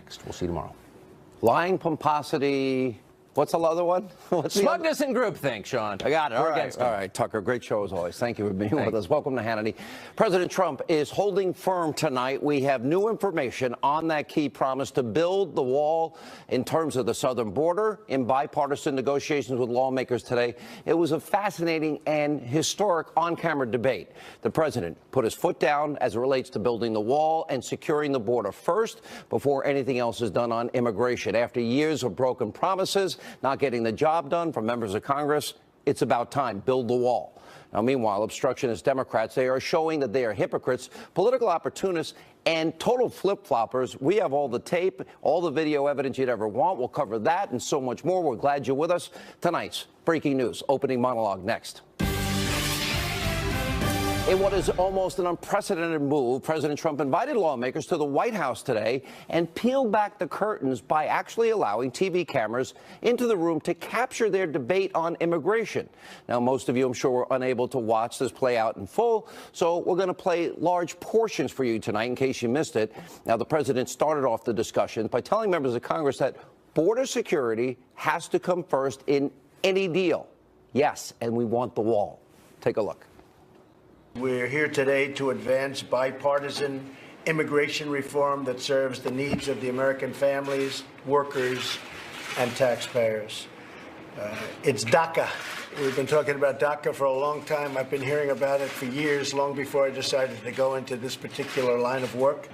next. We'll see you tomorrow. Lying, pomposity. What's the other one? Smugness and groupthink, Sean. I got it. All right, Tucker. Great show as always. Thank you for being with us. Welcome to Hannity. President Trump is holding firm tonight. We have new information on that key promise to build the wall in terms of the southern border in bipartisan negotiations with lawmakers today. It was a fascinating and historic on-camera debate. The president put his foot down as it relates to building the wall and securing the border first before anything else is done on immigration. After years of broken promises, not getting the job done from members of Congress, it's about time. Build the wall. Now, meanwhile, obstructionist Democrats, they are showing that they are hypocrites, political opportunists, and total flip-floppers. We have all the tape, all the video evidence you'd ever want. We'll cover that and so much more. We're glad you're with us. Tonight's breaking news, opening monologue next. In what is almost an unprecedented move, President Trump invited lawmakers to the White House today and peeled back the curtains by actually allowing TV cameras into the room to capture their debate on immigration. Now, most of you, I'm sure, were unable to watch this play out in full, so we're going to play large portions for you tonight in case you missed it. Now, the president started off the discussion by telling members of Congress that border security has to come first in any deal. Yes, and we want the wall. Take a look. We're here today to advance bipartisan immigration reform that serves the needs of the American families, workers, and taxpayers. It's DACA. We've been talking about DACA for a long time. I've been hearing about it for years, long before I decided to go into this particular line of work.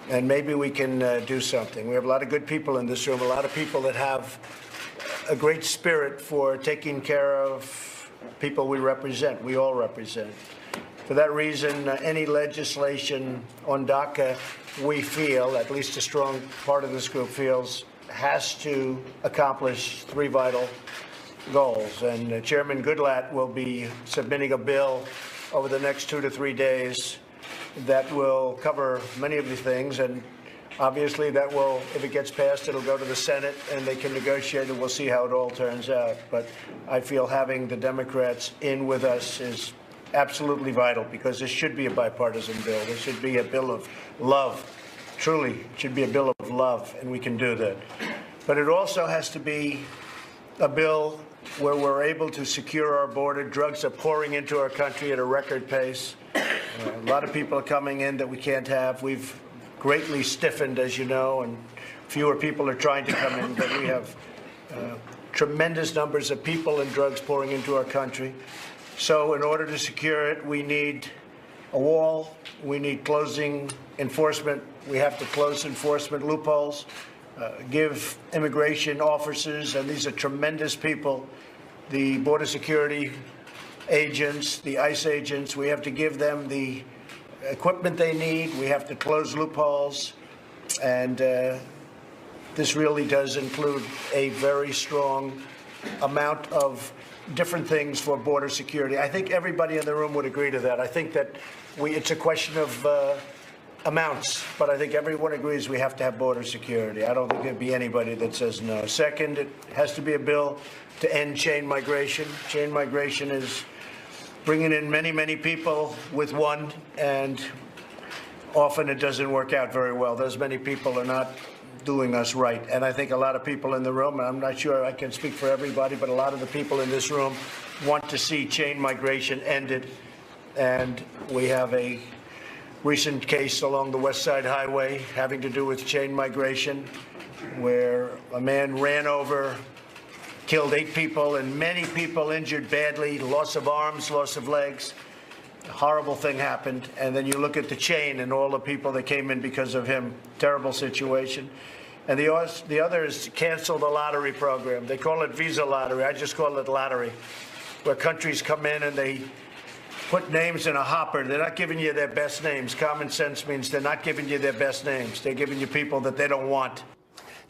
And maybe we can do something. We have a lot of good people in this room, a lot of people that have a great spirit for taking care of people we represent, we all represent. For that reason, any legislation on DACA, we feel, at least a strong part of this group feels, has to accomplish three vital goals. And Chairman Goodlatte will be submitting a bill over the next 2 to 3 days that will cover many of the things. And obviously that will, if it gets passed, it'll go to the Senate and they can negotiate and we'll see how it all turns out. But I feel having the Democrats in with us is absolutely vital, because this should be a bipartisan bill. This should be a bill of love. Truly, it should be a bill of love, and we can do that. But it also has to be a bill where we're able to secure our border. Drugs are pouring into our country at a record pace. A lot of people are coming in that we can't have. We've greatly stiffened, as you know, and fewer people are trying to come in, but we have tremendous numbers of people and drugs pouring into our country. So in order to secure it, we need a wall. We need closing enforcement. We have to close enforcement loopholes, give immigration officers, and these are tremendous people, the border security agents, the ICE agents, we have to give them the equipment they need. We have to close loopholes. And this really does include a very strong amount of different things for border security. I think everybody in the room would agree to that. I think that it's a question of amounts, but I think everyone agrees we have to have border security. I don't think there'd be anybody that says no. Second, it has to be a bill to end chain migration. Chain migration is bringing in many, many people with one, and often it doesn't work out very well. Those many people are not doing us right. And I think a lot of people in the room, and I'm not sure I can speak for everybody, but a lot of the people in this room want to see chain migration ended. And we have a recent case along the West Side Highway having to do with chain migration, where a man ran over, killed 8 people, and many people injured badly, loss of arms, loss of legs. A horrible thing happened. And then you look at the chain and all the people that came in because of him. Terrible situation. And the other is cancel the lottery program. They call it visa lottery. I just call it lottery, where countries come in and they put names in a hopper. They're not giving you their best names. Common sense means they're not giving you their best names. They're giving you people that they don't want.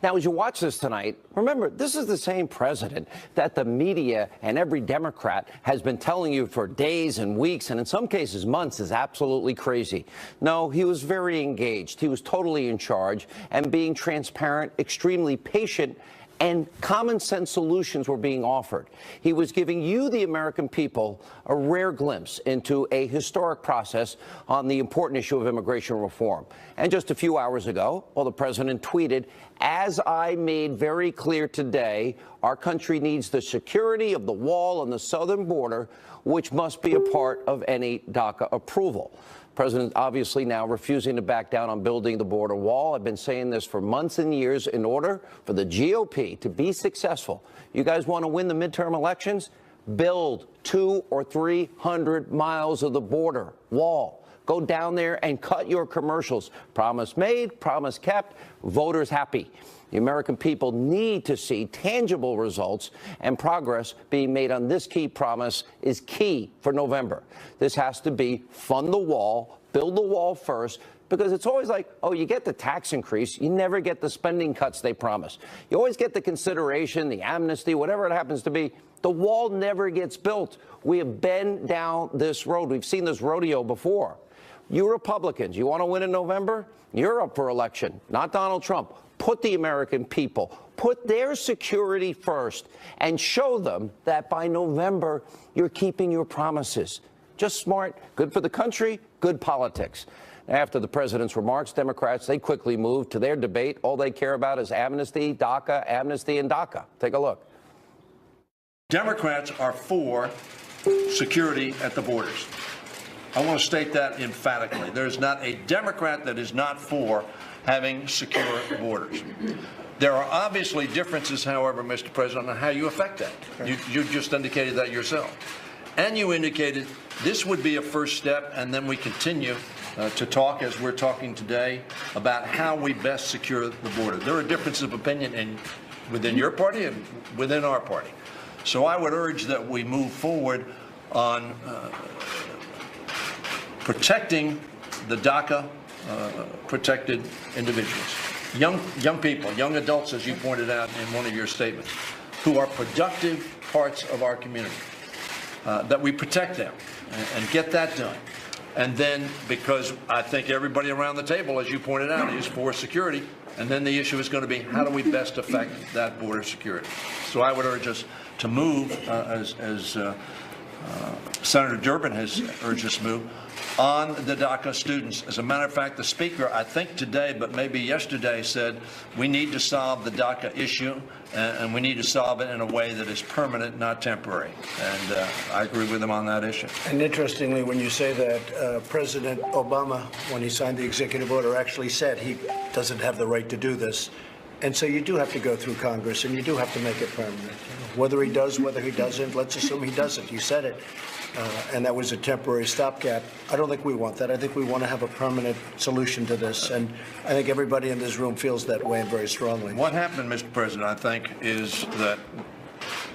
Now, as you watch this tonight, remember, this is the same president that the media and every Democrat has been telling you for days and weeks, and in some cases months, is absolutely crazy. No, he was very engaged. He was totally in charge and being transparent, extremely patient, and common sense solutions were being offered. He was giving you, the American people, a rare glimpse into a historic process on the important issue of immigration reform. And just a few hours ago, well, the president tweeted, "As I made very clear today, our country needs the security of the wall on the southern border, which must be a part of any DACA approval." President obviously now refusing to back down on building the border wall. I've been saying this for months and years. In order for the GOP to be successful, you guys want to win the midterm elections? Build 200 or 300 miles of the border wall. Go down there and cut your commercials. Promise made, promise kept, voters happy. The American people need to see tangible results, and progress being made on this key promise is key for November. This has to be fund the wall, build the wall first, because it's always like, oh, you get the tax increase, you never get the spending cuts they promise. You always get the consideration, the amnesty, whatever it happens to be. The wall never gets built. We have been down this road. We've seen this rodeo before. You Republicans, you want to win in November? You're up for election, not Donald Trump. Put the American people, put their security first, and show them that by November, you're keeping your promises. Just smart, good for the country, good politics. After the president's remarks, Democrats, they quickly moved to their debate. All they care about is amnesty, DACA, amnesty, and DACA. Take a look. Democrats are for security at the borders. I want to state that emphatically. There's not a Democrat that is not for having secure borders. There are obviously differences, however, Mr. President, on how you affect that. You just indicated that yourself. And you indicated this would be a first step, and then we continue to talk, as we're talking today, about how we best secure the border. There are differences of opinion within your party and within our party. So I would urge that we move forward on protecting the DACA protected individuals, young people, young adults, as you pointed out in one of your statements, who are productive parts of our community, that we protect them and get that done. And then, because I think everybody around the table, as you pointed out, is for security, and then the issue is going to be how do we best affect that border security. So I would urge us to move, as Senator Durbin has urged us to move, on the DACA students. As a matter of fact, the Speaker, I think today, but maybe yesterday, said we need to solve the DACA issue, and we need to solve it in a way that is permanent, not temporary. And I agree with him on that issue. And interestingly, when you say that, President Obama, when he signed the executive order, actually said he doesn't have the right to do this. And so you do have to go through Congress, and you do have to make it permanent. Whether he does, whether he doesn't, let's assume he doesn't. You said it. And that was a temporary stopgap. I don't think we want that. I think we want to have a permanent solution to this. And I think everybody in this room feels that way and very strongly. What happened, Mr. President, I think, is that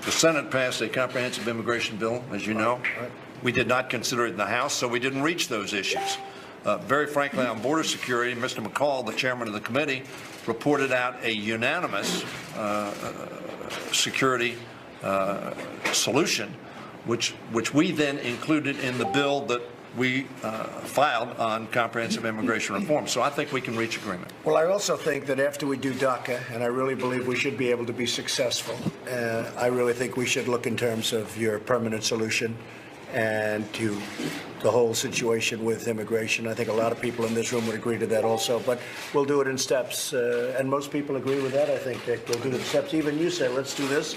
the Senate passed a comprehensive immigration bill, as you know. Right. We did not consider it in the House, so we didn't reach those issues. Very frankly, on border security, Mr. McCall, the chairman of the committee, reported out a unanimous security solution, which we then included in the bill that we filed on comprehensive immigration reform. So I think we can reach agreement. Well, I also think that after we do DACA, and I really believe we should be able to be successful, I really think we should look in terms of your permanent solution and to the whole situation with immigration. I think a lot of people in this room would agree to that also, but we'll do it in steps. And most people agree with that, I think, Dick. We'll do it in steps. Even you say, let's do this,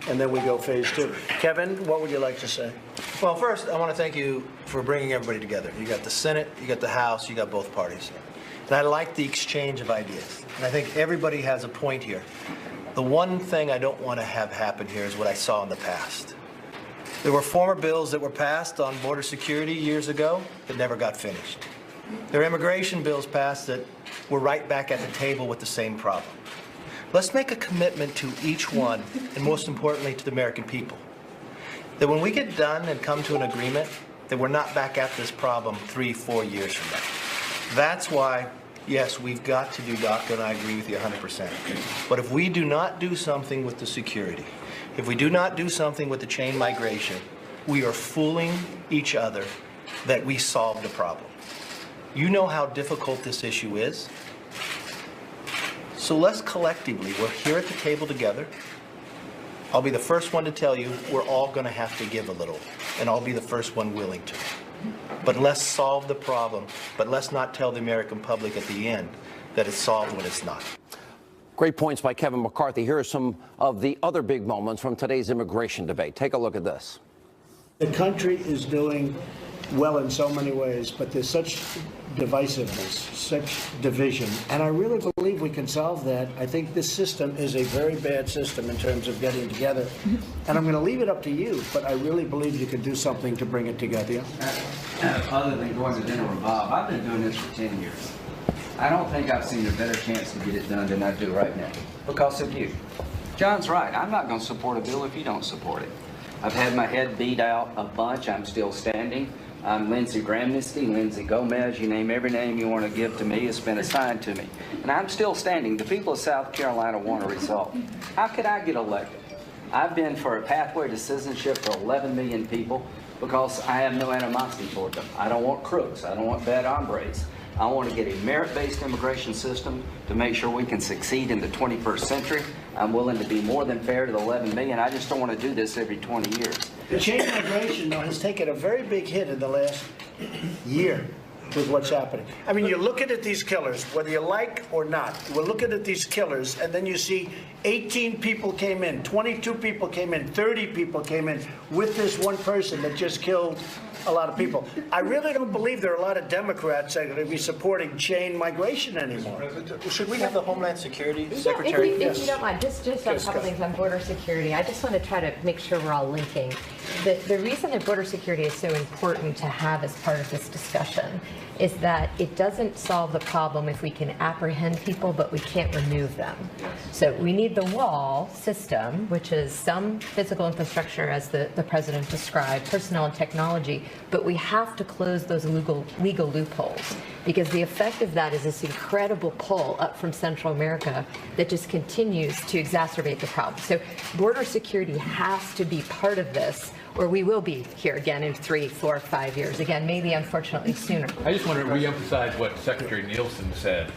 and then we go phase two. Kevin, what would you like to say? Well, first, I want to thank you for bringing everybody together. You got the Senate, you got the House, you got both parties. And I like the exchange of ideas. And I think everybody has a point here. The one thing I don't want to have happen here is what I saw in the past. There were former bills that were passed on border security years ago that never got finished. There were immigration bills passed that were right back at the table with the same problem. Let's make a commitment to each one, and most importantly to the American people, that when we get done and come to an agreement, that we're not back at this problem 3-4 years from now. That's why, yes, we've got to do DACA, and I agree with you 100%. But if we do not do something with the security, if we do not do something with the chain migration, we are fooling each other that we solved a problem. You know how difficult this issue is. So let's collectively, we're here at the table together. I'll be the first one to tell you we're all going to have to give a little, and I'll be the first one willing to. But let's solve the problem, but let's not tell the American public at the end that it's solved when it's not. Great points by Kevin McCarthy. Here are some of the other big moments from today's immigration debate. Take a look at this. The country is doing well in so many ways, but there's such divisiveness, such division, and I really believe we can solve that. I think this system is a very bad system in terms of getting together, and I'm going to leave it up to you, but I really believe you can do something to bring it together. Other than going to dinner with Bob, I've been doing this for 10 years. I don't think I've seen a better chance to get it done than I do right now, because of you. John's right. I'm not going to support a bill if you don't support it. I've had my head beat out a bunch. I'm still standing. I'm Lindsey Gramnesty, Lindsey Gomez, you name every name you want to give to me has been assigned to me. And I'm still standing. The people of South Carolina want a result. How could I get elected? I've been for a pathway to citizenship for 11 million people because I have no animosity toward them. I don't want crooks. I don't want bad hombres. I want to get a merit-based immigration system to make sure we can succeed in the 21st century. I'm willing to be more than fair to the 11 million. I just don't want to do this every 20 years. The chain migration, though, has taken a very big hit in the last year with what's happening. I mean, you're looking at these killers, whether you like or not. We're looking at these killers, and then you see 18 people came in, 22 people came in, 30 people came in with this one person that just killed a lot of people. I really don't believe there are a lot of Democrats that are going to be supporting chain migration anymore. Should we have the Homeland Security Secretary? If you don't mind, just a couple things on border security. I just want to try to make sure we're all linking. The reason that border security is so important to have as part of this discussion is that it doesn't solve the problem if we can apprehend people, but we can't remove them. So we need the wall system, which is some physical infrastructure, as the president described, personnel and technology, but we have to close those legal loopholes, because the effect of that is this incredible pull up from Central America that just continues to exacerbate the problem. So border security has to be part of this, or we will be here again in 3, 4, 5 years. Again, maybe unfortunately sooner. I just want to reemphasize what Secretary Nielsen said.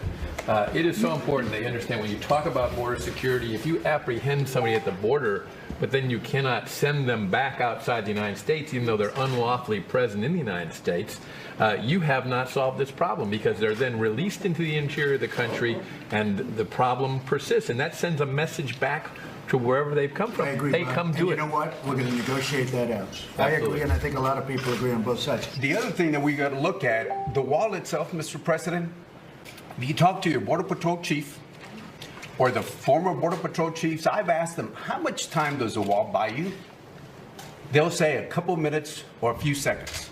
It is so important they understand when you talk about border security, if you apprehend somebody at the border, but then you cannot send them back outside the United States, even though they're unlawfully present in the United States, you have not solved this problem, because they're then released into the interior of the country and the problem persists. And that sends a message back to wherever they've come from. I agree, Hey, Bob. come and do you it. know what? We're going to negotiate that out. I agree, and I think a lot of people agree on both sides. The other thing that we got to look at, the wall itself, Mr. President, if you talk to your Border Patrol chief or the former Border Patrol chiefs, I've asked them, how much time does the wall buy you? They'll say a couple minutes or a few seconds.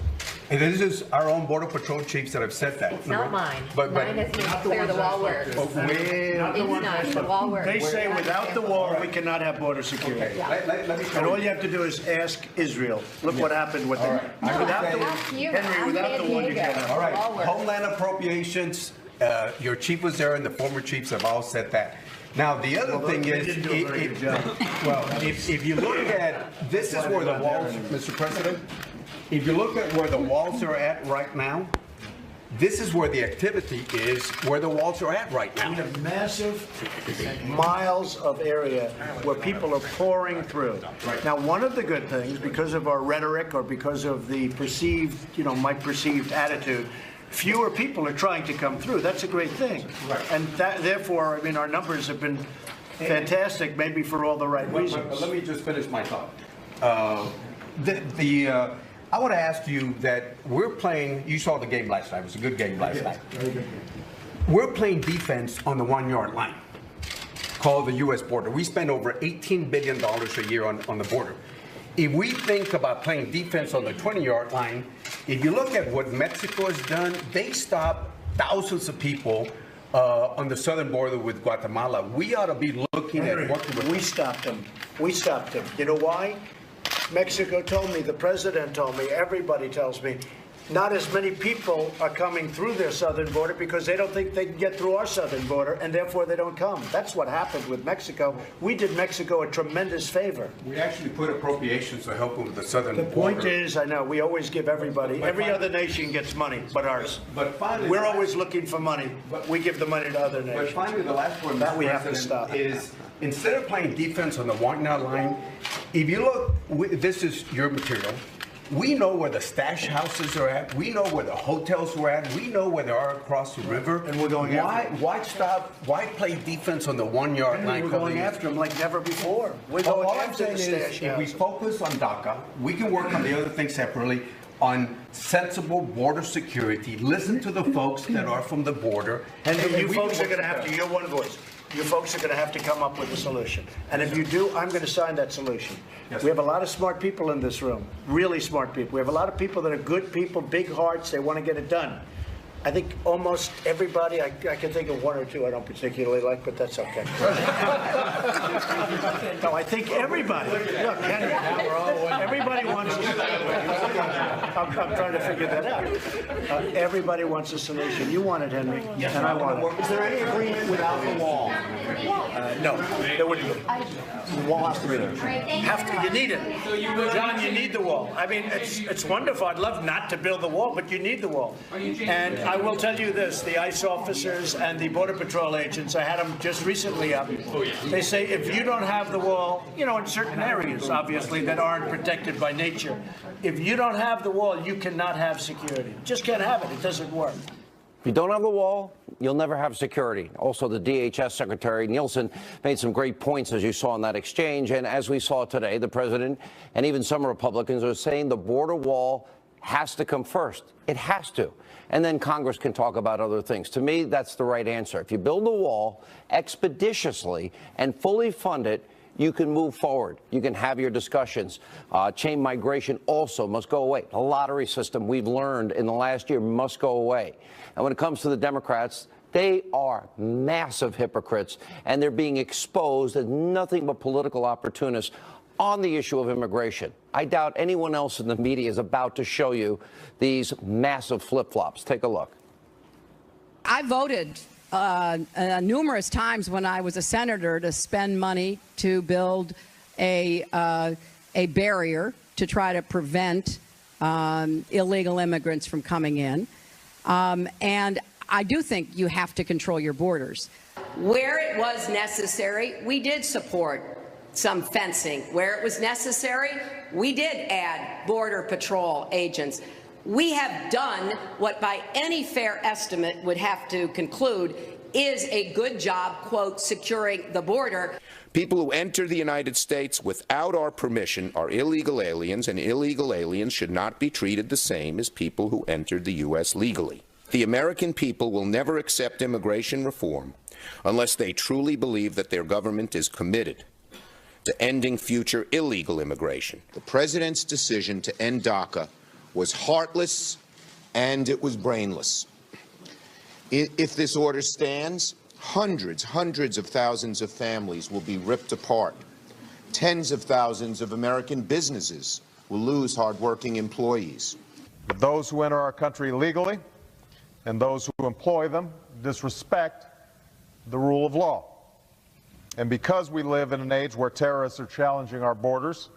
And this is our own Border Patrol chiefs that have said that. It's not mine. But Mine has made clear the wall works. Not the It's not. The wall works. They say without the wall, we cannot have border security. Okay, let me And all you have to do is ask Israel. Look what happened with them. No, Without the ask you. Henry, Ask without the San one, you Diego. cannot. All right, The wall works. Homeland Appropriations, your chief was there and the former chiefs have all said that. Now, the other thing they is, didn't do a very good job. well, if you look at, this is where the walls, Mr. President, if you look at where the walls are at right now, this is where the activity is, where the walls are at right We now. have massive miles of area where people are pouring through. Now, one of the good things, because of our rhetoric or because of the perceived, my perceived attitude, fewer people are trying to come through. That's a great thing. And therefore, our numbers have been fantastic, maybe for all the right But reasons. let me just finish my thought. I want to ask you that we're playing, you saw the game last night, it was a good game last night. We're playing defense on the 1 yard line, called the U.S. border. We spend over $18 billion a year on the border. If we think about playing defense on the 20-yard line, if you look at what Mexico has done, they stopped thousands of people on the southern border with Guatemala. We ought to be looking at working with We stopped them. We stopped them. You know why? Mexico told me, the president told me, everybody tells me, not as many people are coming through their southern border because they don't think they can get through our southern border, and therefore they don't come. That's what happened with Mexico. We did Mexico a tremendous favor. We actually put appropriations to help with the southern border. The point is, I know, we always give everybody, every other nation gets money but ours. But finally, we're always looking for money. We give the money to other But nations. finally, the last one, That Mr. we have to President, stop. is instead of playing defense on the 1-yard line, if you look, this is your material. We know where the stash houses are at. We know where the hotels are at. We know where they are across the river. And we're going after them. Why stop? Why play defense on the 1-yard line? We're going after them like never before. We're going All I'm after the saying is, stash if we houses. focus on DACA, we can work on the other things separately, on sensible border security, listen to the folks that are from the border. And you we folks can are going to work have to, together. you're one voice. You folks are going to have to come up with a solution. And if you do, I'm going to sign that solution. Yes, We have a lot of smart people in this room, really smart people. We have a lot of people that are good people, big hearts, they want to get it done. I think almost everybody, I can think of one or two I don't particularly like, but that's okay. No, I think everybody. Look, Henry, everybody wants a solution. I'm trying to figure that out. Everybody wants a solution. You want it, Henry, and I want it. Is there any agreement without the wall? No, there wouldn't be. The wall has to be there. You need it. John, you need the wall. I mean, it's wonderful. I'd love not to build the wall, but you need the wall. And I will tell you this, the ICE officers and the Border Patrol agents, I had them just recently up. They say if you don't have the wall, you know, in certain areas, obviously, that aren't protected by nature, if you don't have the wall, you cannot have security. Just can't have it. It doesn't work. If you don't have the wall, you'll never have security. Also, the DHS Secretary Nielsen made some great points, as you saw in that exchange. And as we saw today, the president and even some Republicans are saying the border wall has to come first. It has to. And then Congress can talk about other things. To me, that's the right answer. If you build the wall expeditiously and fully fund it, you can move forward. You can have your discussions. Chain migration also must go away. The lottery system, we've learned in the last year, must go away. And when it comes to the Democrats, they are massive hypocrites, and they're being exposed as nothing but political opportunists on the issue of immigration. I doubt anyone else in the media is about to show you these massive flip-flops. Take a look. I voted numerous times when I was a senator to spend money to build a barrier to try to prevent illegal immigrants from coming in. And I do think you have to control your borders. Where it was necessary, we did support some fencing. Where it was necessary, we did add Border Patrol agents. We have done what by any fair estimate would have to conclude is a good job, quote, securing the border. People who enter the United States without our permission are illegal aliens, and illegal aliens should not be treated the same as people who entered the U.S. legally. The American people will never accept immigration reform unless they truly believe that their government is committed to ending future illegal immigration. The president's decision to end DACA was heartless and it was brainless. If this order stands, hundreds of thousands of families will be ripped apart. Tens of thousands of American businesses will lose hardworking employees. Those who enter our country legally and those who employ them disrespect the rule of law. And because we live in an age where terrorists are challenging our borders,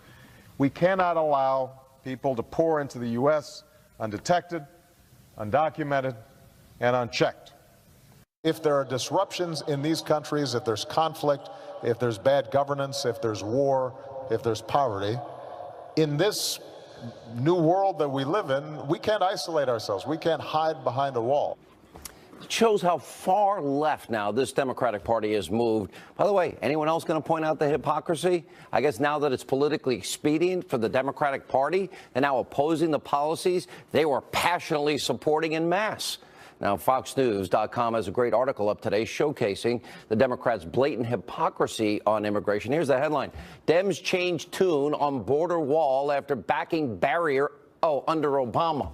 we cannot allow people to pour into the U.S. undetected, undocumented, and unchecked. If there are disruptions in these countries, if there's conflict, if there's bad governance, if there's war, if there's poverty, in this new world that we live in, we can't isolate ourselves. We can't hide behind a wall. It shows how far left now this Democratic Party has moved. By the way, anyone else going to point out the hypocrisy? I guess now that it's politically expedient for the Democratic Party, they're now opposing the policies they were passionately supporting en masse. Now, FoxNews.com has a great article up today showcasing the Democrats' blatant hypocrisy on immigration. Here's the headline. Dems change tune on border wall after backing barrier, under Obama.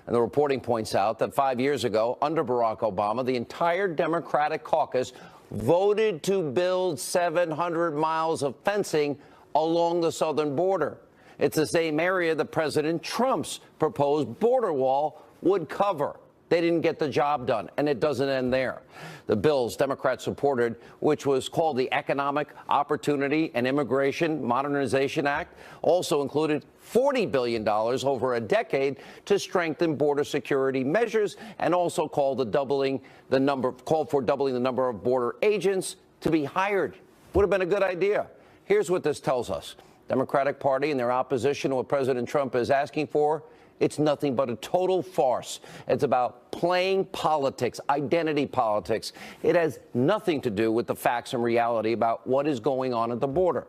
And the reporting points out that 5 years ago, under Barack Obama, the entire Democratic caucus voted to build 700 miles of fencing along the southern border. It's the same area that President Trump's proposed border wall would cover. They didn't get the job done, and it doesn't end there. The bills Democrats supported, which was called the Economic Opportunity and Immigration Modernization Act, also included $40 billion over a decade to strengthen border security measures, and also called for doubling the number of border agents to be hired. Would have been a good idea. Here's what this tells us. Democratic Party and their opposition to what President Trump is asking for, it's nothing but a total farce. It's about playing politics, identity politics. It has nothing to do with the facts and reality about what is going on at the border.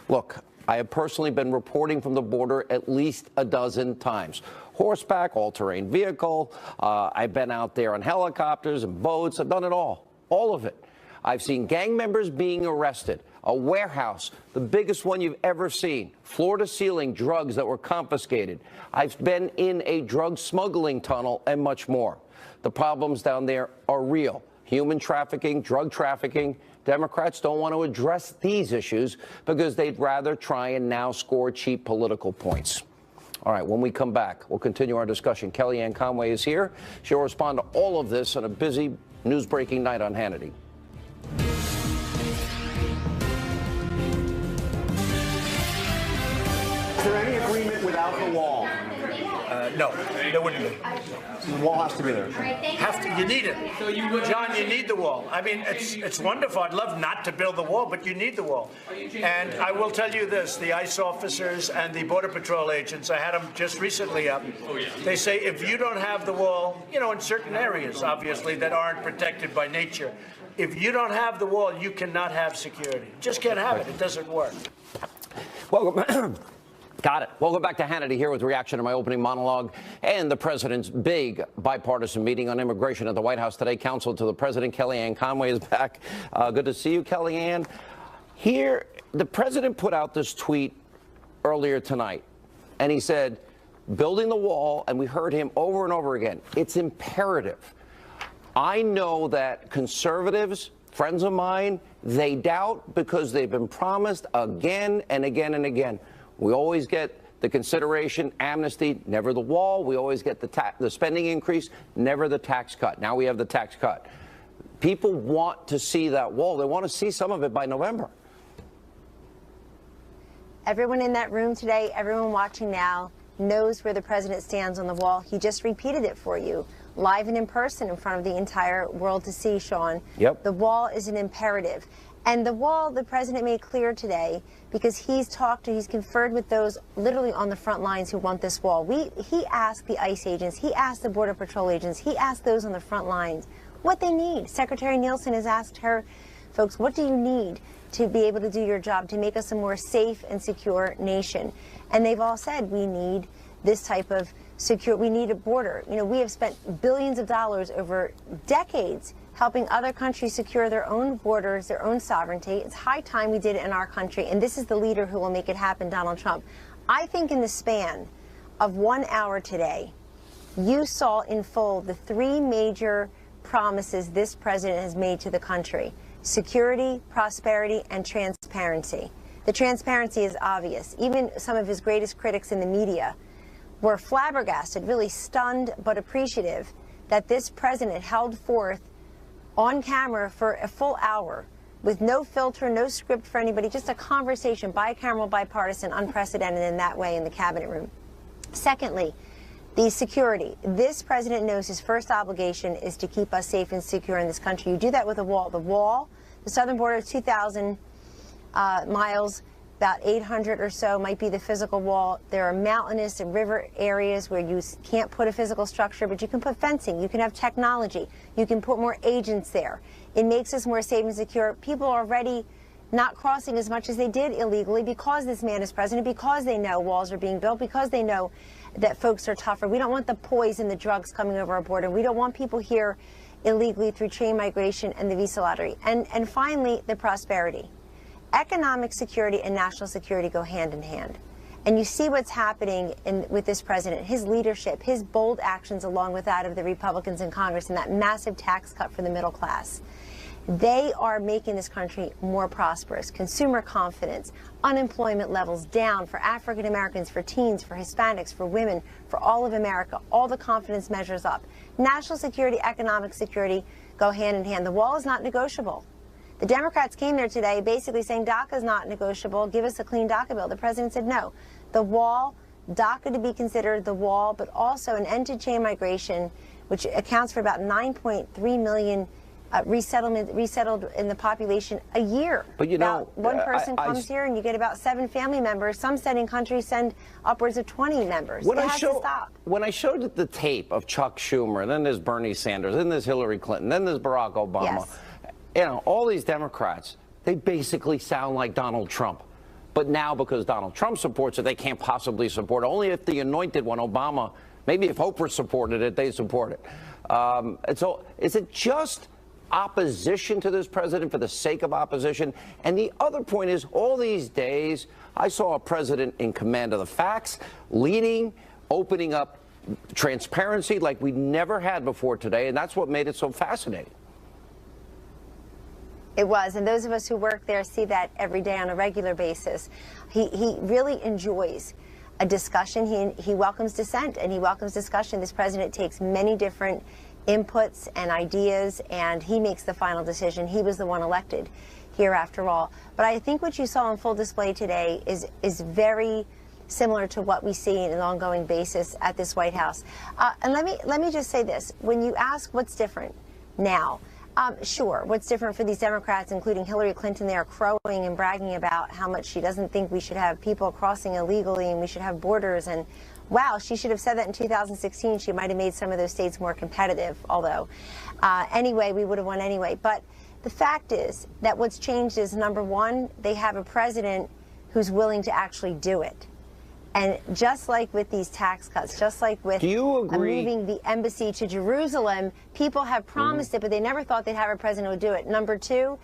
Look, I have personally been reporting from the border at least a dozen times. Horseback, all-terrain vehicle. I've been out there on helicopters and boats. I've done it all of it. I've seen gang members being arrested, a warehouse, the biggest one you've ever seen, floor-to-ceiling drugs that were confiscated. I've been in a drug smuggling tunnel and much more. The problems down there are real. Human trafficking, drug trafficking. Democrats don't want to address these issues because they'd rather try and now score cheap political points. All right, when we come back, we'll continue our discussion. Kellyanne Conway is here. She'll respond to all of this on a busy news-breaking night on Hannity. Is there any agreement without the wall? No, there wouldn't be. The wall has to be there. You need it. John, you need the wall. I mean, it's wonderful. I'd love not to build the wall, but you need the wall. And I will tell you this, the ICE officers and the Border Patrol agents, I had them just recently up. They say if you don't have the wall, you know, in certain areas, obviously, that aren't protected by nature, if you don't have the wall, you cannot have security. Just can't have it. It doesn't work. Welcome. Got it. Welcome back to Hannity here with reaction to my opening monologue and the president's big bipartisan meeting on immigration at the White House today. Counsel to the president, Kellyanne Conway, is back. Good to see you, Kellyanne. Here, the president put out this tweet earlier tonight, and he said, building the wall, and we heard him over and over again, it's imperative. I know that conservatives, friends of mine, they doubt because they've been promised again and again and again. We always get the consideration, amnesty, never the wall. We always get the spending increase, never the tax cut. Now we have the tax cut. People want to see that wall. They want to see some of it by November. Everyone in that room today, everyone watching now, knows where the president stands on the wall. He just repeated it for you, live and in person in front of the entire world to see, Sean. Yep. The wall is an imperative. And the wall, the president made clear today, because he's conferred with those literally on the front lines who want this wall. He asked the ICE agents, he asked the Border Patrol agents, he asked those on the front lines what they need. Secretary Nielsen has asked her, folks, what do you need to be able to do your job, to make us a more safe and secure nation? And they've all said, we need this type of we need a border. You know, we have spent billions of dollars over decades helping other countries secure their own borders, their own sovereignty. It's high time we did it in our country, and this is the leader who will make it happen, Donald Trump. I think in the span of 1 hour today, you saw in full the three major promises this president has made to the country: security, prosperity, and transparency. The transparency is obvious. Even some of his greatest critics in the media were flabbergasted, really stunned but appreciative, that this president held forth on camera for a full hour with no filter, no script for anybody, just a conversation, bicameral, bipartisan, unprecedented in that way in the cabinet room. Secondly, the security. This president knows his first obligation is to keep us safe and secure in this country. You do that with a wall. The wall, the southern border, 2,000 miles, about 800 or so might be the physical wall. There are mountainous and river areas where you can't put a physical structure, but you can put fencing, you can have technology, you can put more agents there. It makes us more safe and secure. People are already not crossing as much as they did illegally because this man is president, because they know walls are being built, because they know that folks are tougher. We don't want the poison, the drugs coming over our border. We don't want people here illegally through chain migration and the visa lottery. And finally, the prosperity. Economic security and national security go hand in hand. And you see what's happening with this president, his leadership, his bold actions along with that of the Republicans in Congress, and that massive tax cut for the middle class. They are making this country more prosperous. Consumer confidence, unemployment levels down for African Americans, for teens, for Hispanics, for women, for all of America. All the confidence measures up. National security, economic security go hand in hand. The wall is not negotiable. The Democrats came there today basically saying DACA is not negotiable. Give us a clean DACA bill. The president said no. The wall, DACA to be considered the wall, but also an end to chain migration, which accounts for about 9.3 million resettled in the population a year. But you know, one person comes here and you get about 7 family members. Some sending countries send upwards of 20 members. It has to stop. When I showed the tape of Chuck Schumer, and then there's Bernie Sanders, then there's Hillary Clinton, then there's Barack Obama. Yes. You know, all these Democrats, they basically sound like Donald Trump. But now, because Donald Trump supports it, they can't possibly support it. Only if the anointed one, Obama, maybe if Oprah supported it, they support it. And so is it just opposition to this president for the sake of opposition? And the other point is, all these days, I saw a president in command of the facts, leading, opening up transparency like we never had before today, and that's what made it so fascinating. It was, and those of us who work there see that every day on a regular basis. He really enjoys a discussion. He welcomes dissent, and he welcomes discussion. This president takes many different inputs and ideas, and he makes the final decision. He was the one elected here, after all. But I think what you saw on full display today is very similar to what we see on an ongoing basis at this White House. And let me just say this: when you ask what's different now, sure, what's different for these Democrats, including Hillary Clinton? They are crowing and bragging about how much she doesn't think we should have people crossing illegally and we should have borders. And wow, she should have said that in 2016. She might have made some of those states more competitive, although anyway, we would have won anyway. But the fact is that what's changed is, number one, they have a president who's willing to actually do it. And just like with these tax cuts, just like with moving the embassy to Jerusalem, people have promised it, but they never thought they'd have a president who would do it. Number two,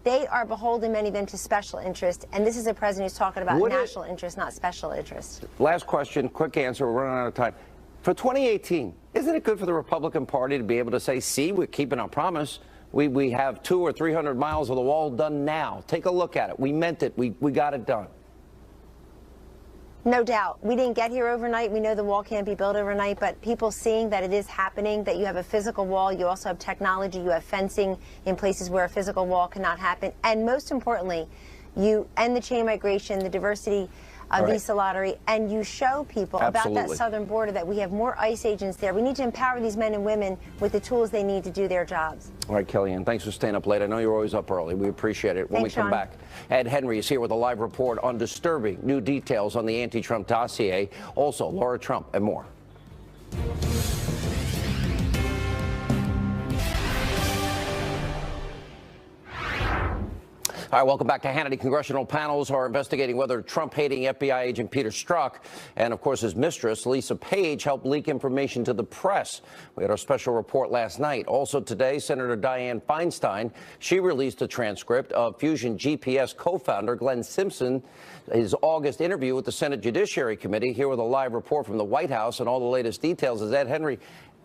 they are beholden, many of them, to special interest. And this is a president who's talking about national interest, not special interest. Last question, quick answer. We're running out of time. For 2018, isn't it good for the Republican Party to be able to say, see, we're keeping our promise. We have 200 or 300 miles of the wall done now. Take a look at it. We meant it. We got it done. No doubt. We didn't get here overnight. We know the wall can't be built overnight, but people seeing that it is happening, that you have a physical wall, you also have technology, you have fencing in places where a physical wall cannot happen. And most importantly, you end the chain migration, the diversity visa lottery, and you show people about that southern border that we have more ICE agents there. We need to empower these men and women with the tools they need to do their jobs. All right, Kellyanne, thanks for staying up late. I know you're always up early. We appreciate it. When we come back, Ed Henry is here with a live report on disturbing new details on the anti-Trump dossier. Also, Laura Trump and more. All right, welcome back to Hannity. Congressional panels are investigating whether Trump-hating FBI agent Peter Strzok and, of course, his mistress, Lisa Page, helped leak information to the press. We had our special report last night. Also today, Senator Diane Feinstein, she released a transcript of Fusion GPS co-founder Glenn Simpson, his August interview with the Senate Judiciary Committee. Here with a live report from the White House and all the latest details is Ed Henry.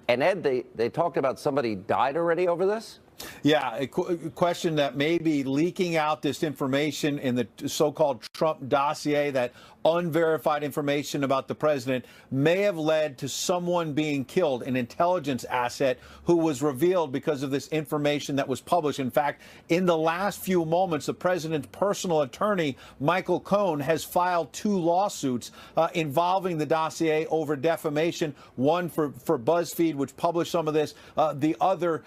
And Ed, they talked about somebody died already over this? Yeah, a question that may be leaking out this information in the so-called Trump dossier, that unverified information about the president, may have led to someone being killed, an intelligence asset who was revealed because of this information that was published. In fact, in the last few moments, the president's personal attorney, Michael Cohen, has filed 2 lawsuits involving the dossier over defamation, one for BuzzFeed, which published some of this, the other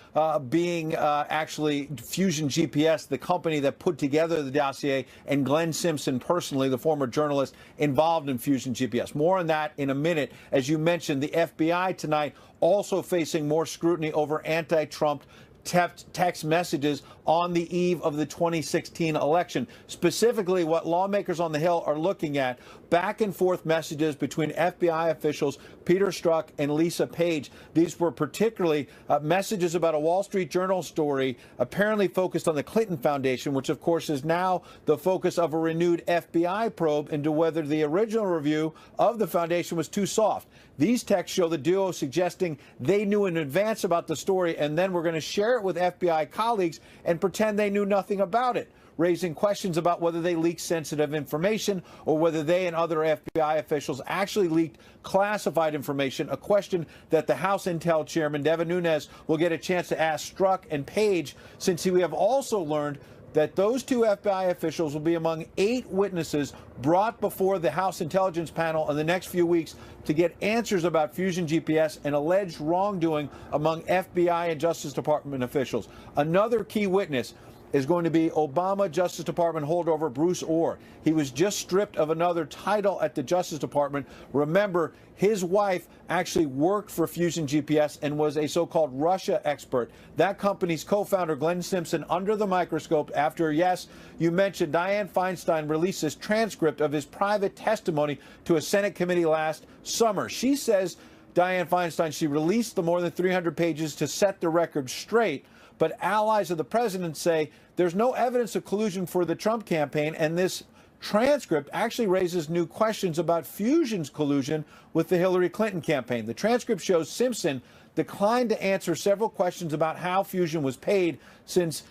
being actually Fusion GPS, the company that put together the dossier, and Glenn Simpson personally, the former journalist involved in Fusion GPS. More on that in a minute. As you mentioned, the FBI tonight also facing more scrutiny over anti-Trump text messages on the eve of the 2016 election. Specifically, what lawmakers on the Hill are looking at, back and forth messages between FBI officials Peter Strzok and Lisa Page. These were particularly messages about a Wall Street Journal story apparently focused on the Clinton Foundation, which of course is now the focus of a renewed FBI probe into whether the original review of the foundation was too soft. These texts show the duo suggesting they knew in advance about the story and then were going to share it with FBI colleagues and pretend they knew nothing about it, raising questions about whether they leaked sensitive information or whether they and other FBI officials actually leaked classified information, a question that the House Intel Chairman Devin Nunes will get a chance to ask Strzok and Page, since we have also learned that those two FBI officials will be among 8 witnesses brought before the House Intelligence Panel in the next few weeks to get answers about Fusion GPS and alleged wrongdoing among FBI and Justice Department officials. Another key witness is going to be Obama Justice Department holdover Bruce Orr. He was just stripped of another title at the Justice Department. Remember, his wife actually worked for Fusion GPS and was a so-called Russia expert. That company's co-founder, Glenn Simpson, under the microscope after, yes, you mentioned Diane Feinstein released this transcript of his private testimony to a Senate committee last summer. She says, Diane Feinstein, she released the more than 300 pages to set the record straight. But allies of the president say there's no evidence of collusion for the Trump campaign, and this transcript actually raises new questions about Fusion's collusion with the Hillary Clinton campaign. The transcript shows Simpson declined to answer several questions about how Fusion was paid, since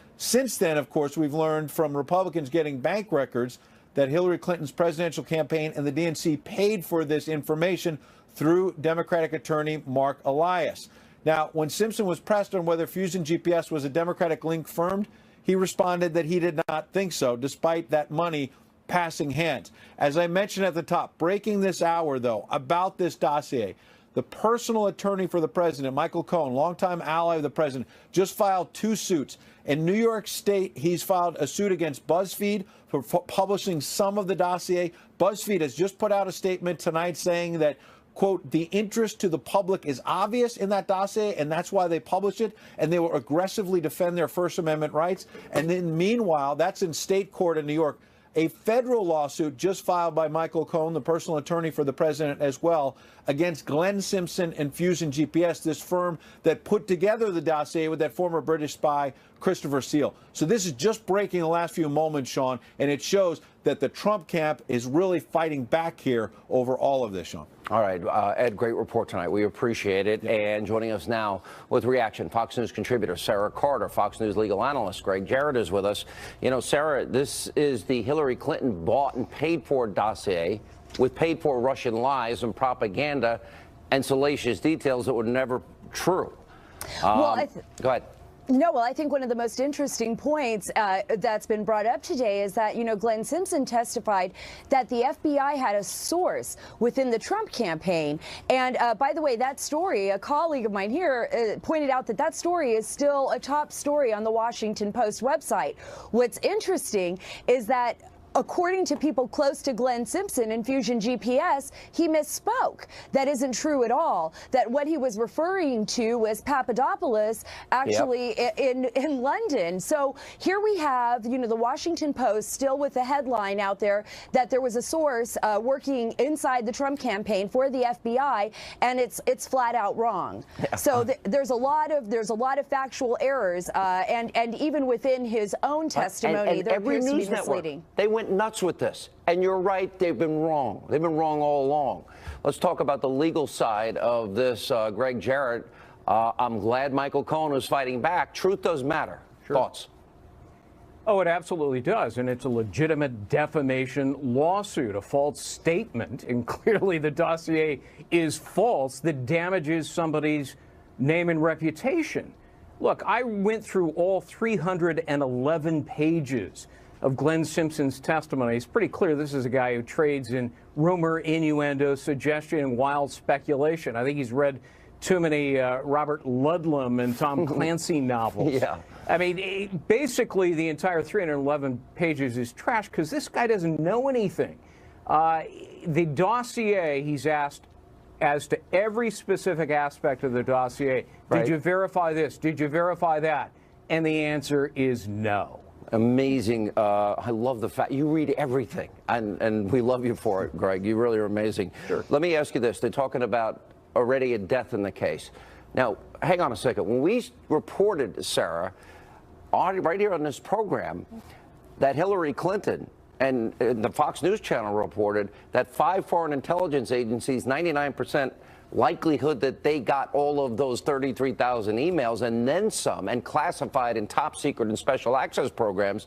then, of course, we've learned from Republicans getting bank records that Hillary Clinton's presidential campaign and the DNC paid for this information through Democratic attorney Mark Elias. Now, when Simpson was pressed on whether Fusion GPS was a Democratic link firm, he responded that he did not think so, despite that money passing hands. As I mentioned at the top, breaking this hour, though, about this dossier, the personal attorney for the president, Michael Cohen, longtime ally of the president, just filed 2 suits. In New York State, he's filed a suit against BuzzFeed for publishing some of the dossier. BuzzFeed has just put out a statement tonight saying that, quote, the interest to the public is obvious in that dossier, and that's why they published it, and they will aggressively defend their First Amendment rights. And then meanwhile, that's in state court in New York. A federal lawsuit just filed by Michael Cohen, the personal attorney for the president as well, against Glenn Simpson and Fusion GPS, this firm that put together the dossier with that former British spy, Christopher Steele. So this is just breaking the last few moments, Sean, and it shows that the Trump camp is really fighting back here over all of this, Sean. All right, Ed, great report tonight. We appreciate it. And joining us now with reaction, Fox News contributor Sarah Carter, Fox News legal analyst Greg Jarrett is with us. You know, Sarah, this is the Hillary Clinton bought and paid for dossier with paid for Russian lies and propaganda and salacious details that were never true. Well, go ahead. No, well, I think one of the most interesting points that's been brought up today is that, you know, Glenn Simpson testified that the FBI had a source within the Trump campaign. And by the way, that story, a colleague of mine here pointed out that that story is still a top story on the Washington Post website. What's interesting is that, according to people close to Glenn Simpson and Fusion GPS, he misspoke. That isn't true at all. That what he was referring to was Papadopoulos actually in London. So here we have, you know, the Washington Post still with the headline out there that there was a source working inside the Trump campaign for the FBI, and it's flat out wrong. So there's a lot of factual errors, and even within his own testimony, there appears to be misleading. They went nuts with this, and you're right, they've been wrong. They've been wrong all along. Let's talk about the legal side of this. Greg Jarrett, I'm glad Michael Cohen is fighting back. Truth does matter. Sure. Thoughts? Oh, it absolutely does, and it's a legitimate defamation lawsuit, a false statement, and clearly the dossier is false that damages somebody's name and reputation. Look, I went through all 311 pages of Glenn Simpson's testimony. It's pretty clear this is a guy who trades in rumor, innuendo, suggestion, and wild speculation. I think he's read too many Robert Ludlum and Tom Clancy novels. Yeah. I mean, basically the entire 311 pages is trash because this guy doesn't know anything. The dossier, he's asked as to every specific aspect of the dossier. Did you verify this? Did you verify that? And the answer is no. Amazing. I love the fact you read everything, and we love you for it, Greg. You really are amazing. Sure. Let me ask you this. They're talking about already a death in the case. Now, hang on a second. When we reported, Sarah, right here on this program, that Hillary Clinton and the Fox News channel reported that 5 foreign intelligence agencies, 99% likelihood that they got all of those 33,000 emails and then some, and classified in top secret and special access programs,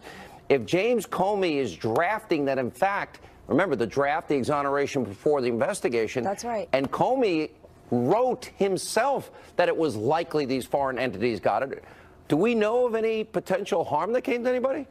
if James Comey is drafting that, in fact, remember the draft, the exoneration before the investigation. That's right. And Comey wrote himself that it was likely these foreign entities got it. Do we know of any potential harm that came to anybody?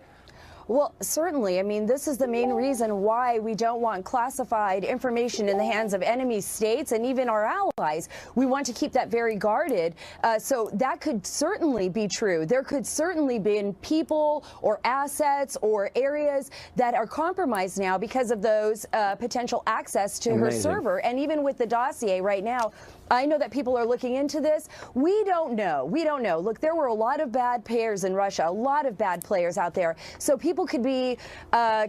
Well, certainly. I mean, this is the main reason why we don't want classified information in the hands of enemy states and even our allies. We want to keep that very guarded. So that could certainly be true. There could certainly be people or assets or areas that are compromised now because of those potential access to her server. And even with the dossier right now, I know that people are looking into this. We don't know. We don't know. Look, there were a lot of bad players in Russia, a lot of bad players out there. So people could be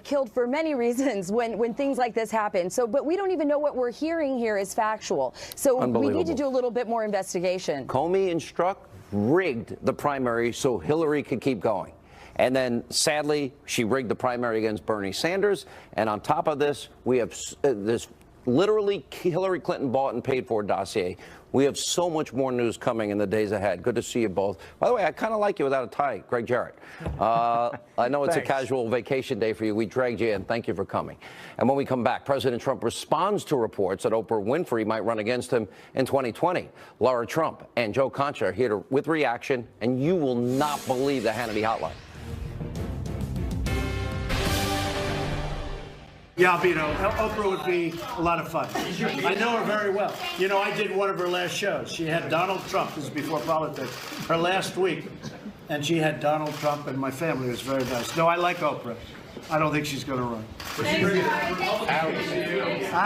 killed for many reasons when things like this happen. So, but we don't even know what we're hearing here is factual. So we need to do a little bit more investigation. Comey and Strzok rigged the primary so Hillary could keep going. And then, sadly, she rigged the primary against Bernie Sanders. And on top of this, we have this literally Hillary Clinton bought and paid for dossier. We have so much more news coming in the days ahead. Good to see you both. By the way, I kind of like you without a tie, Greg Jarrett. I know it's a casual vacation day for you. We dragged you in. Thank you for coming. And when we come back, President Trump responds to reports that Oprah Winfrey might run against him in 2020. Laura Trump and Joe Concha are here with reaction, and you will not believe the Hannity Hotline. Yeah, Albino, Oprah would be a lot of fun. I know her very well. You know, I did one of her last shows. She had Donald Trump, this is before politics, her last week, and she had Donald Trump, and my family was very nice. No, I like Oprah. I don't think she's going to run. I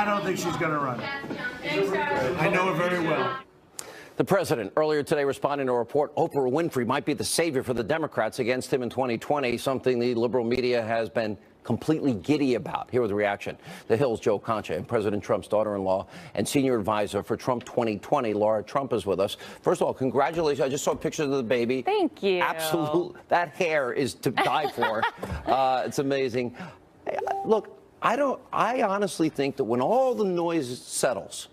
don't think she's going to run. I know her very well. The president earlier today responding to a report Oprah Winfrey might be the savior for the Democrats against him in 2020, something the liberal media has been completely giddy about. Here with the reaction. The Hill's Joe Concha and President Trump's daughter-in-law and senior advisor for Trump 2020, Laura Trump, is with us. First of all, congratulations. I just saw pictures of the baby. Thank you. Absolutely. That hair is to die for. It's amazing. Look, I honestly think that when all the noise settles,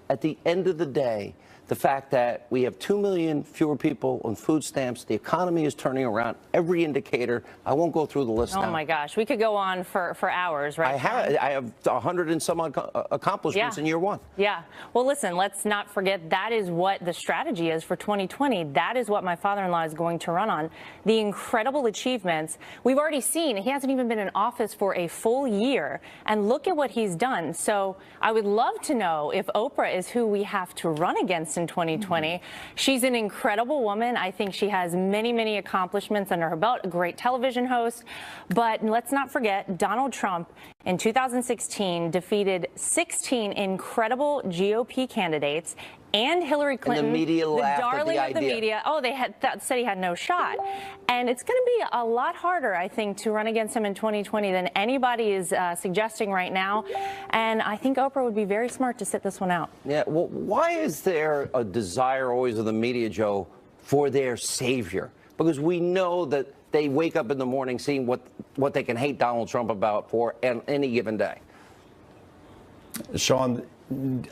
at the end of the day, the fact that we have 2 million fewer people on food stamps, the economy is turning around, every indicator. I won't go through the list now. Oh my gosh, we could go on for hours, right? I have 100 and some odd accomplishments in year one. Yeah. Well, listen, let's not forget that is what the strategy is for 2020. That is what my father-in-law is going to run on. The incredible achievements. We've already seen he hasn't even been in office for a full year. And look at what he's done. So I would love to know if Oprah is who we have to run against in 2020. She's an incredible woman. I think she has many, many accomplishments under her belt, a great television host. But let's not forget, Donald Trump in 2016 defeated 16 incredible GOP candidates and Hillary Clinton, and the media laughed darling at the of the idea. media. Oh, they said he had no shot. And it's going to be a lot harder, I think, to run against him in 2020 than anybody is suggesting right now. And I think Oprah would be very smart to sit this one out. Yeah. Well, why is there a desire always of the media, Joe, for their savior? Because we know that they wake up in the morning seeing what they can hate Donald Trump about for any given day. Sean,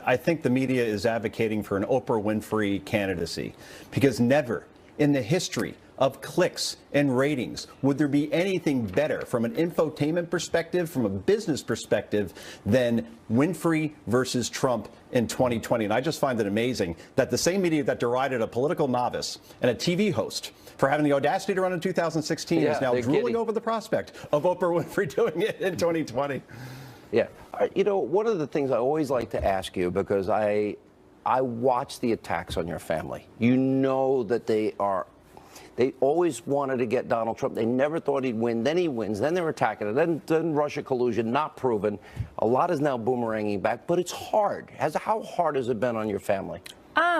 I think the media is advocating for an Oprah Winfrey candidacy because never in the history of clicks and ratings would there be anything better from an infotainment perspective, from a business perspective, than Winfrey versus Trump in 2020. And I just find it amazing that the same media that derided a political novice and a TV host for having the audacity to run in 2016 is now drooling over the prospect of Oprah Winfrey doing it in 2020. Yeah. You know, one of the things I always like to ask you, because I watch the attacks on your family. You know that they always wanted to get Donald Trump. They never thought he'd win. Then he wins. Then they're attacking it. Then Russia collusion, not proven. A lot is now boomeranging back, but it's hard. How hard has it been on your family?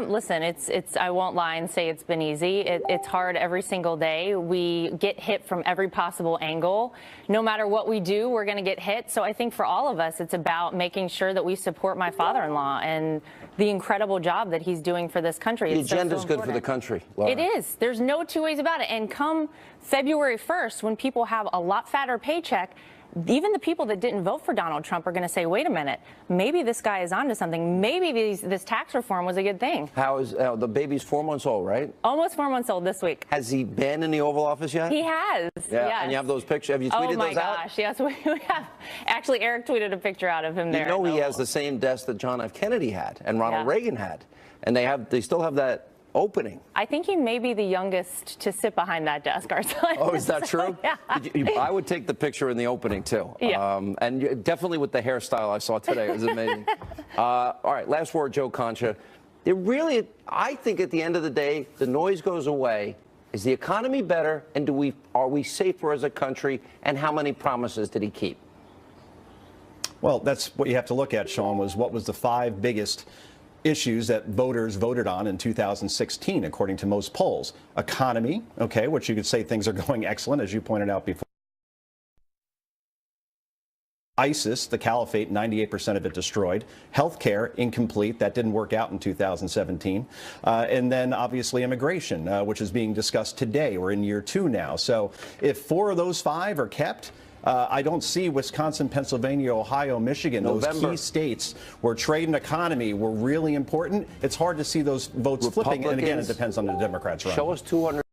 Listen, I won't lie and say it's been easy. It's hard every single day. We get hit from every possible angle. No matter what we do, we're going to get hit. So I think for all of us, it's about making sure that we support my father-in-law and the incredible job that he's doing for this country. The agenda's good for the country, Laura. It is. There's no two ways about it. And come February 1st, when people have a lot fatter paycheck, even the people that didn't vote for Donald Trump are going to say, wait a minute, maybe this guy is onto something. Maybe this tax reform was a good thing. How is the baby's 4 months old, right? Almost 4 months old this week. Has he been in the Oval Office yet? He has. Yeah. Yes. And you have those pictures. Have you tweeted oh my those out? gosh, yes, we have. Actually, Eric tweeted a picture out of him there. You know he has the same desk that John F. Kennedy had and Ronald Yeah. Reagan had, and they still have that opening. I think he may be the youngest to sit behind that desk, Arthur. Oh, is that true? Yeah. I would take the picture in the opening, too. Yeah. Definitely with the hairstyle I saw today. It was amazing. All right, last word, Joe Concha. I think at the end of the day, the noise goes away. Is the economy better, and are we safer as a country, and how many promises did he keep? Well, that's what you have to look at, Sean, was what was the 5 biggest issues that voters voted on in 2016, according to most polls. Economy, okay, which you could say things are going excellent, as you pointed out before. ISIS, the caliphate, 98% of it destroyed. Healthcare, incomplete. That didn't work out in 2017. And then, obviously, immigration, which is being discussed today. We're in year 2 now. So if 4 of those 5 are kept, I don't see Wisconsin, Pennsylvania, Ohio, Michigan, those key states where trade and economy were really important. It's hard to see those votes flipping. And again, it depends on the Democrats. Show us 200.